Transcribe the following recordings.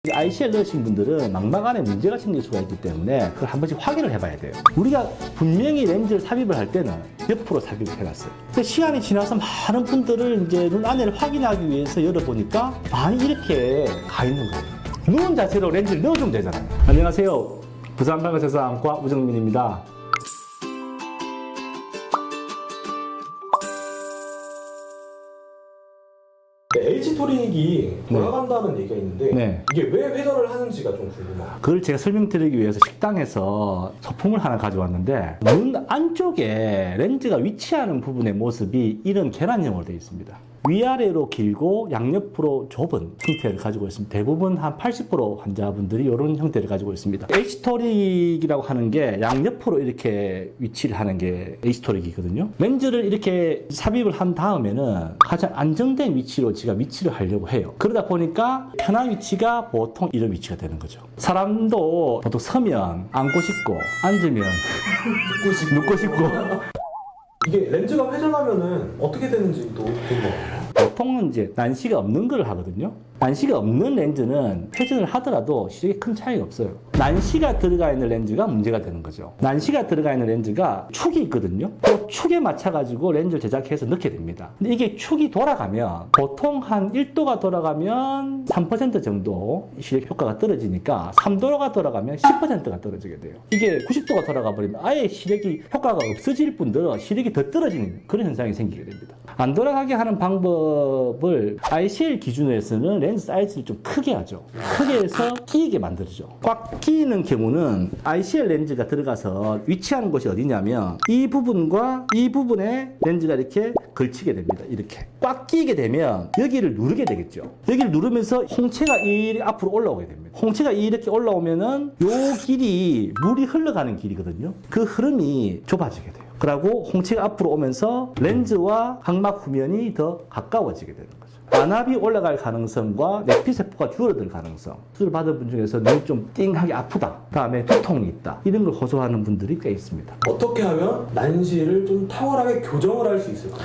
ICL 넣으신 분들은 망막 안에 문제가 생길 수가 있기 때문에 그걸 한 번씩 확인을 해봐야 돼요. 우리가 분명히 렌즈를 삽입을 할 때는 옆으로 삽입을 해놨어요. 근데 시간이 지나서 많은 분들을 이제 눈 안을 확인하기 위해서 열어보니까 많이 이렇게 가 있는 거예요. 누운 자세로 렌즈를 넣어주면 되잖아요. 안녕하세요. 부산방역세상과 우정민입니다. H토닉이 돌아간다는 얘기가 있는데 네. 이게 왜 회전을 하는지가 좀 궁금해요. 그걸 제가 설명드리기 위해서 식당에서 소품을 하나 가져왔는데 눈 안쪽에 렌즈가 위치하는 부분의 모습이 이런 계란형으로 되어 있습니다. 위아래로 길고 양옆으로 좁은 형태를 가지고 있습니다. 대부분 한 80% 환자분들이 이런 형태를 가지고 있습니다. H토릭이라고 하는 게 양옆으로 이렇게 위치를 하는 게 H토릭이거든요. 렌즈를 이렇게 삽입을 한 다음에는 가장 안정된 위치로 제가 위치를 하려고 해요. 그러다 보니까 편한 위치가 보통 이런 위치가 되는 거죠. 사람도 보통 서면 앉고 싶고 앉으면 눕고 싶고 이게 렌즈가 회전하면은 어떻게 되는지도 궁금해요. 보통은 이제 난시가 없는 걸 하거든요. 난시가 없는 렌즈는 회전을 하더라도 시력에 큰 차이가 없어요. 난시가 들어가 있는 렌즈가 문제가 되는 거죠. 난시가 들어가 있는 렌즈가 축이 있거든요. 그 축에 맞춰가지고 렌즈를 제작해서 넣게 됩니다. 근데 이게 축이 돌아가면 보통 한 1도가 돌아가면 3% 정도 시력 효과가 떨어지니까 3도가 돌아가면 10%가 떨어지게 돼요. 이게 90도가 돌아가 버리면 아예 시력이 효과가 없어질 뿐더러 시력이 더 떨어지는 그런 현상이 생기게 됩니다. 안 돌아가게 하는 방법을 ICL 기준으로 해서는 렌즈 사이즈를 좀 크게 하죠. 크게 해서 끼이게 만들죠. 꽉 끼이는 경우는 ICL 렌즈가 들어가서 위치하는 곳이 어디냐면 이 부분과 이 부분에 렌즈가 이렇게 걸치게 됩니다. 이렇게 꽉 끼게 되면 여기를 누르게 되겠죠. 여기를 누르면서 홍채가 이렇게 앞으로 올라오게 됩니다. 홍채가 이렇게 올라오면은 요 길이 물이 흘러가는 길이거든요. 그 흐름이 좁아지게 돼요. 그리고 홍채가 앞으로 오면서 렌즈와 각막 후면이 더 가까워지게 되는 거죠. 안압이 올라갈 가능성과 내피세포가 줄어들 가능성. 수술 받은 분 중에서 눈이 좀 띵하게 아프다. 그다음에 두통이 있다. 이런 걸 호소하는 분들이 꽤 있습니다. 어떻게 하면 난시를 좀 탁월하게 교정을 할 수 있을까요?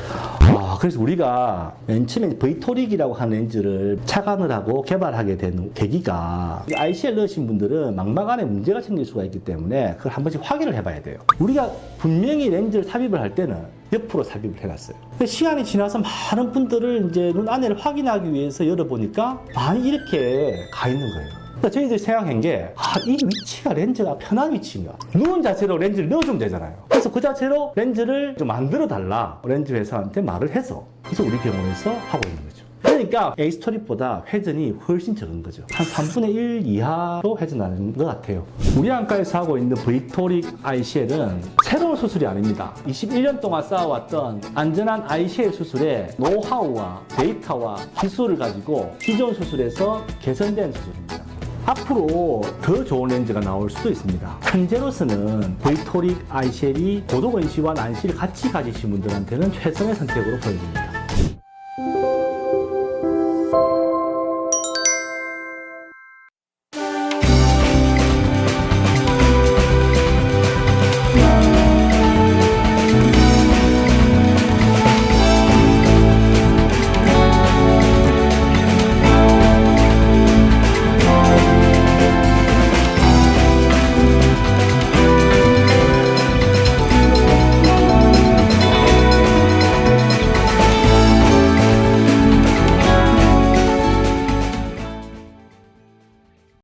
그래서 우리가 맨 처음에 V토릭이라고 하는 렌즈를 착안을 하고 개발하게 된 계기가 ICL 넣으신 분들은 망막 안에 문제가 생길 수가 있기 때문에 그걸 한 번씩 확인을 해봐야 돼요. 우리가 분명히 렌즈를 삽입을 할 때는 옆으로 삽입을 해놨어요. 근데 시간이 지나서 많은 분들을 이제 눈 안을 확인하기 위해서 열어보니까 많이 이렇게 가 있는 거예요. 그러니까 저희들이 생각한 게, 이 위치가 렌즈가 편한 위치인가? 누운 자세로 렌즈를 넣어주면 되잖아요. 그래서 그 자체로 렌즈를 좀 만들어 달라. 렌즈 회사한테 말을 해서. 그래서 우리 병원에서 하고 있는 거죠. 그러니까 H토릭보다 회전이 훨씬 적은 거죠. 한 3분의 1 이하로 회전하는 것 같아요. 우리 안과에서 하고 있는 V토릭 ICL은 새로운 수술이 아닙니다. 21년 동안 쌓아왔던 안전한 ICL 수술의 노하우와 데이터와 기술을 가지고 기존 수술에서 개선된 수술입니다. 앞으로 더 좋은 렌즈가 나올 수도 있습니다. 현재로서는 V토릭 ICL이 고도근시와 난시를 같이 가지신 분들한테는 최선의 선택으로 보여집니다.